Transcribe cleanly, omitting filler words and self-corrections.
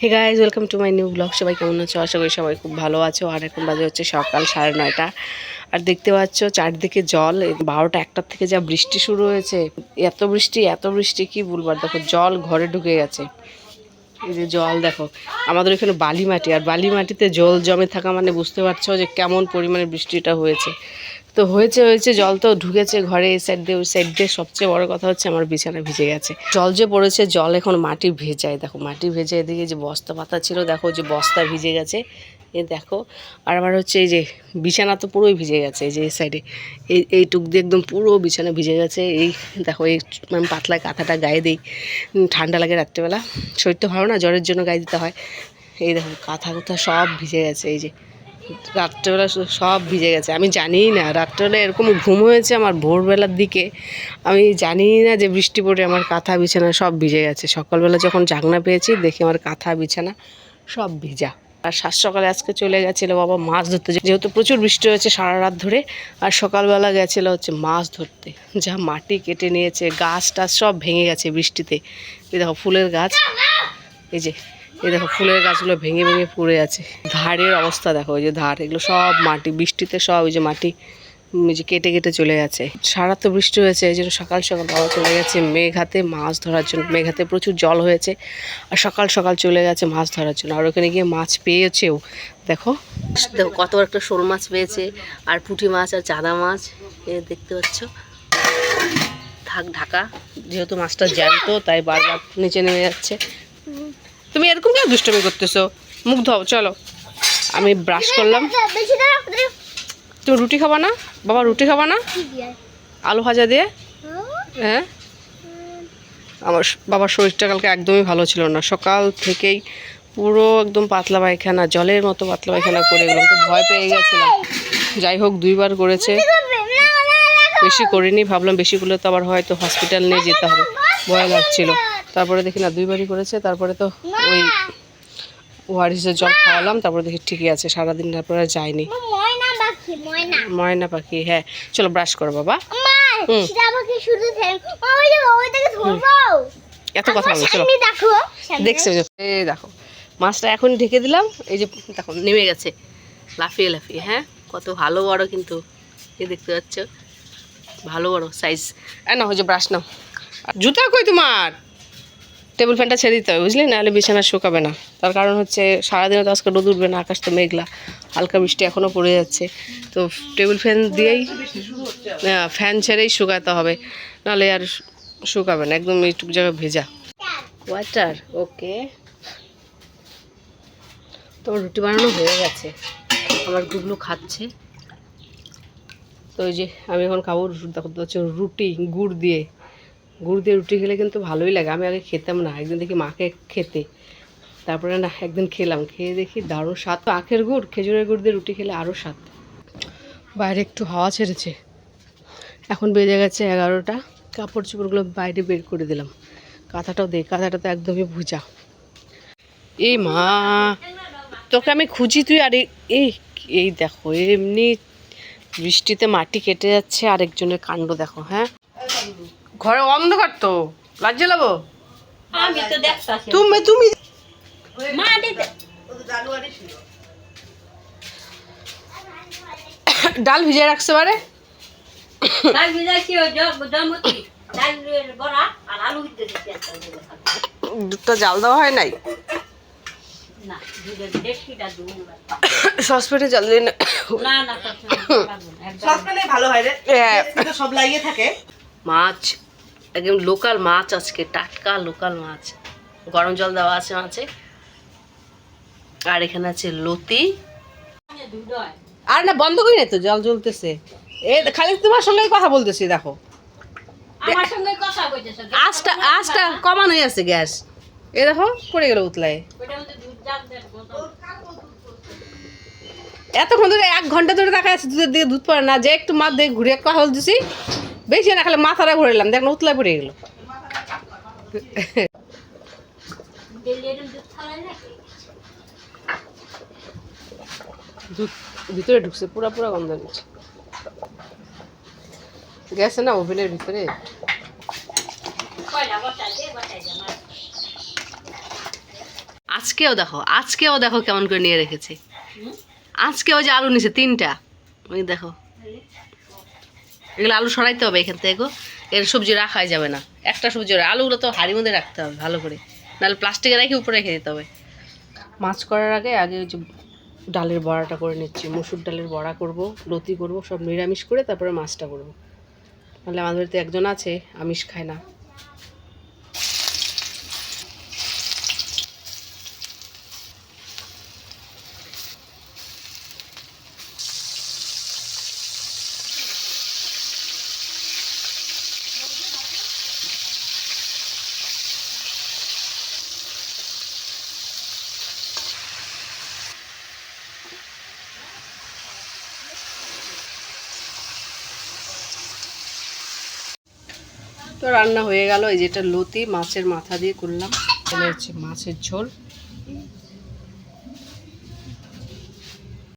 Hey guys, welcome to my new vlog. সবাই কেমন আছো? আশা করি সবাই খুব ভালো আছো। আর এখন বাজে হচ্ছে সকাল 9:30। আর দেখতে পাচ্ছ চারদিকে জল। 12টা 1টার থেকে যা বৃষ্টি শুরু হয়েছে, এত বৃষ্টি কি বলবার। দেখো জল ঘরে ঢুকে গেছে। এই যে জল দেখো, আমাদের এখানে বালি মাটি, আর বালি মাটিতে জল জমে থাকা মানে বুঝতে পারছো যে কেমন পরিমাণে বৃষ্টিটা হয়েছে। তো হয়েছে জল তো ঢুকেছে ঘরে, এই সাইড দিয়ে ওই সাইড দিয়ে। সবচেয়ে বড় কথা হচ্ছে আমার বিছানা ভিজে গেছে। জল যে পড়েছে, জল এখন মাটি ভেজায়। দেখো মাটি ভেজে, এদিকে যে বস্তা পাতা ছিল দেখো, যে বস্তা ভিজে গেছে এ দেখো। আর আমার হচ্ছে এই যে বিছানা তো পুরোই ভিজে গেছে। এই যে এই সাইডে এইটুক দিয়ে একদম পুরো বিছানা ভিজে গেছে। এই দেখো, এই আমি পাতলা কাঁথাটা গায়ে দিই, ঠান্ডা লাগে রাত্রেবেলা। শরীর তো ভালো না, জ্বরের জন্য গায়ে দিতে হয়। এই দেখো কাঁথা কুথা সব ভিজে গেছে। এই যে রাত্রেবেলা সব ভিজে গেছে। আমি জানিই না রাত্রেবেলা এরকম ঘুম হয়েছে আমার ভোরবেলার দিকে। আমি জানিই না যে বৃষ্টি পড়ে আমার কাঁথা বিছানা সব ভিজে গেছে। সকালবেলা যখন জাগনা পেয়েছি দেখি আমার কাঁথা বিছানা সব ভিজা। আর সকালে আজকে চলে গেছিলো বাবা মাছ ধরতে, যেহেতু প্রচুর বৃষ্টি হয়েছে সারা রাত ধরে। আর সকালবেলা গেছিলো হচ্ছে মাছ ধরতে। যা মাটি কেটে নিয়েছে, গাছ টাছ সব ভেঙে গেছে বৃষ্টিতে। এই দেখো ফুলের গাছ, এই দেখো ফুলের গাছগুলো ভেঙে ভেঙে পড়ে আছে। ধারের অবস্থা দেখো, ওই যে ধার, এগুলো সব মাটি বৃষ্টিতে সব ওই যে মাটি যে কেটে কেটে চলে গেছে। সারা তো বৃষ্টি হয়েছে, এই জন্য সকাল সকাল বাবা চলে গেছে মেঘাতে মাছ ধরার জন্য। মেঘাতে প্রচুর জল হয়েছে, আর সকাল সকাল চলে গেছে মাছ ধরার জন্য। আর ওখানে গিয়ে মাছ পেয়েছেও। দেখো দেখো কত একটা শোল মাছ পেয়েছে, আর পুঁটি মাছ আর চাঁদা মাছ। এ দেখতে পাচ্ছ, থাক ঢাকা, যেহেতু মাছটা জ্যান্ত তাই বারবার নিচে নেমে যাচ্ছে। তুমি এরকম কেন দুষ্টমি করতেছো? মুখ ধোও, চলো। আমি ব্রাশ করলাম। তুমি রুটি খাবা না? বাবা রুটি খাবা না? আলু ভাজা দিয়ে। হ্যাঁ, আমার বাবার শরীরটা কালকে একদমই ভালো ছিল না। সকাল থেকেই পুরো একদম পাতলা পায়খানা, জলের মতো পাতলা পায়খানা করে গেলাম। তো ভয় পেয়ে গেছিলাম। যাই হোক 2বার করেছে, বেশি করিনি। ভাবলাম বেশি করলে তো আবার হয়তো হসপিটাল নিয়ে যেতে হবে, ভয় লাগছিল। তারপরে দেখি না 2বারই করেছে। তারপরে তো ওই ওআরএসের জল খাওয়ালাম, তারপরে দেখি ঠিকই আছে। সারাদিন তারপরে আর যায়নি। ময়না পাখি, হ্যাঁ। চলো ব্রাশ করো বাবা। এত কথা বলো, চলো। দেখছো এই দেখো মাছটা এখন ঢেকে দিলাম। এই যে দেখো নেমে গেছে লাফিয়ে লাফিয়ে। হ্যাঁ, কত ভালো বড় কিন্তু, এই দেখতে পাচ্ছ ভালো বড় সাইজ। না ওই যে ব্রাশ নাও। জুতা কই তোমার? টেবিল ফ্যানটা ছেড়ে দিতে হবে বুঝলি, নাহলে বিছানা শুকাবে না। তার কারণ হচ্ছে সারাদিনে তো আজকে রোদ উঠবে না, আকাশ তো মেঘলা, হালকা বৃষ্টি এখনও পড়ে যাচ্ছে। তো টেবিল ফ্যান দিয়েই, ফ্যান ছেড়েই শুকাতে হবে, নাহলে আর শুকাবে না। একদম এইটুকু জায়গায় ভেজা। ওয়াটার, ওকে। তোমার রুটি বানানো হয়ে গেছে, আমার গুগলু খাচ্ছে। তো ওই যে আমি এখন খাবো। দেখো হচ্ছে রুটি গুড় দিয়ে রুটি খেলে কিন্তু ভালোই লাগে। আমি আগে খেতাম না, একদিন দেখি মাকে খেতে, তারপরে না একদিন খেলাম, খেয়ে দেখি দারুণ স্বাদ। তো আখের গুড় খেজুরের গুড় দিয়ে রুটি খেলে আরও স্বাদ। বাইরে একটু হাওয়া ছেড়েছে, এখন বেজে গেছে 11টা। কাপড় চোপড়গুলো বাইরে বের করে দিলাম। কাঁথাটাও দেখ, কাঁথাটা তো একদমই ভুজা। এই মা, তোকে আমি খুঁজি তুই। আর এই এই দেখো এমনি বৃষ্টিতে মাটি কেটে যাচ্ছে, আরেকজনের কাণ্ড দেখো। হ্যাঁ, ঘরে অন্ধকার তো লাজ্জা লাগবো। তুমি তুমি ডাল ভিজিয়ে রাখতে পারে। দুধটা জাল দেওয়া হয় নাই, সসপ্যানে জাল দিই না। মাছ একদম লোকাল মাছ, আজকে টাটকা লোকাল মাছ, গরম জল দেওয়া আছে মাছে। আর এখানে আছে লতি। আর না বন্ধ করি না তো, জল জ্বলতেছে। এই খালি তোমার সঙ্গে কথা বলতেছি। দেখো আঁচটা কমানোই আছে গ্যাস। এ দেখো পড়ে গেল উতলায়। এতক্ষণ ধরে 1 ঘন্টা ধরে দেখা যাচ্ছে দুধের দিকে দুধ পড়ে না, যে একটু মাছ দিয়ে ঘুরে কথা বলতেছি। বেশি না খালি মাথাটা ঘুরাইলাম, দেখ না উতলায় পড়ে গেল। দুধ ভিতরে ঢুকছে, পুরা গন্ধ দিচ্ছে। গেছে না ওভেনের ভিতরে। আজকেও দেখো কেমন করে নিয়ে রেখেছে। আজকেও যে আলু নিছে 3টা, ওই দেখো। এগুলো আলু সরাইতে হবে এখান থেকে গো, এর সবজি রাখাই যাবে না। একটা সবজি আলুগুলো তো হাঁড়ির মধ্যে রাখতে হবে ভালো করে, নাহলে প্লাস্টিকে রেখে উপরে রেখে দিতে হবে। মাছ করার আগে আগে ওই যে ডালের বড়াটা করে নিচ্ছি। মসুর ডালের বড়া করব, লতি করব, সব নিরামিষ করে তারপরে মাছটা করব। নাহলে আমাদের বাড়িতে একজন আছে আমিষ খায় না। তো রান্না হয়ে গেল। এই যেটা লতি মাছের মাথা দিয়ে করলাম, এখানে হচ্ছে মাছের ঝোল,